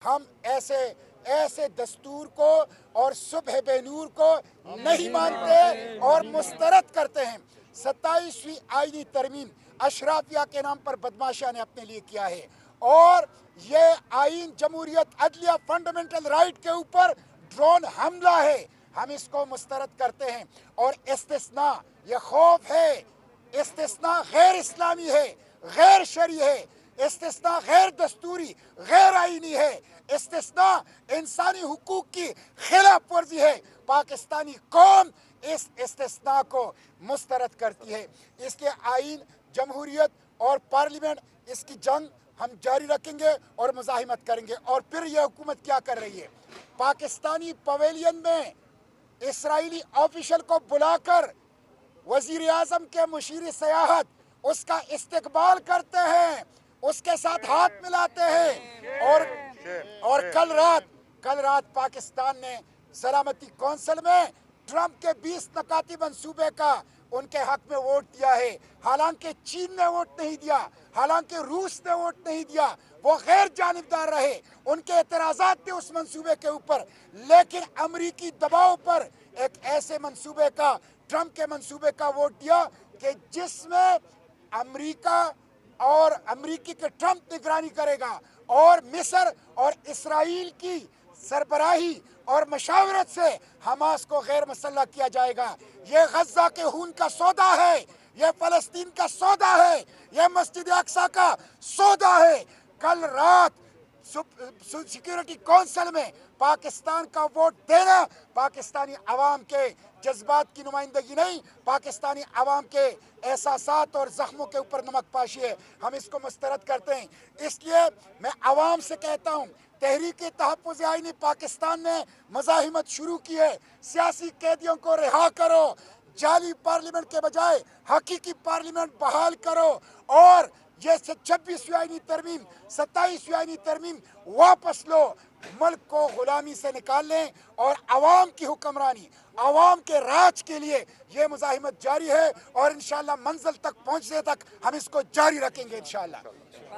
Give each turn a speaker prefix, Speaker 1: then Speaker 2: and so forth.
Speaker 1: ہم ایسے ایسے دستور کو اور صبح بے نور کو نہیں مانتے اور مسترد کرتے ہیں۔ 27ویں آئینی ترمیم اشرافیہ کے نام پر بدماشیہ نے اپنے لیے کیا ہے، اور یہ آئین جمہوریت عدلیہ فنڈامنٹل رائٹ کے اوپر ڈرون حملہ ہے۔ ہم اس کو مسترد کرتے ہیں، اور استثناء یہ خوف ہے، استثناء غیر اسلامی ہے، غیر شرعی ہے، استثناء غیر دستوری، غیر آئینی ہے، استثناء انسانی حقوق کی خلاف ورزی ہے۔ پاکستانی قوم اس استثناء کو مسترد کرتی ہے۔ اس کے آئین، جمہوریت اور پارلیمنٹ، اس کی جنگ ہم جاری رکھیں گے اور مزاحمت کریں گے۔ اور پھر یہ حکومت کیا کر رہی ہے؟ پاکستانی پویلین میں اسرائیلی آفیشل کو بلا کر وزیر اعظم کے مشیر سیاحت اس کا استقبال کرتے ہیں، اس کے ساتھ ہاتھ ملاتے ہیں، اور کل رات پاکستان نے سلامتی کونسل میں ٹرمپ کے 20 نکاتی منصوبے کا ان کے حق میں ووٹ دیا ہے۔ حالانکہ چین نے ووٹ نہیں دیا، حالانکہ روس نے ووٹ نہیں دیا، وہ غیر جانبدار رہے، ان کے اعتراضات تھے اس منصوبے کے اوپر، لیکن امریکی دباؤ پر ایک ایسے منصوبے کا، ٹرمپ کے منصوبے کا ووٹ دیا کہ جس میں امریکہ اور امریکی کے ٹرمپ نگرانی کرے گا، اور مصر اور اسرائیل کی سربراہی اور مشاورت سے حماس کو غیر مسلح کیا جائے گا۔ یہ غزہ کے خون کا سودا ہے، یہ فلسطین کا سودا ہے، یہ مسجد اقصی کا سودا ہے۔ کل رات سیکیورٹی کونسل میں پاکستان کا ووٹ دینا پاکستانی عوام کے جذبات کی نمائندگی نہیں، پاکستانی عوام کے احساسات اور زخموں کے اوپر نمک پاشی ہے۔ ہم اس کو مسترد کرتے ہیں۔ اس لیے میں عوام سے کہتا ہوں، تحریک تحفظ آئینی پاکستان نے مزاحمت شروع کی ہے، سیاسی قیدیوں کو رہا کرو، جعلی پارلیمنٹ کے بجائے حقیقی پارلیمنٹ بحال کرو، اور یہ 26ویں آئینی ترمیم، 27ویں آئینی ترمیم واپس لو، ملک کو غلامی سے نکال لیں، اور عوام کی حکمرانی، عوام کے راج کے لیے یہ مزاحمت جاری ہے، اور انشاءاللہ منزل تک پہنچنے تک ہم اس کو جاری رکھیں گے انشاءاللہ۔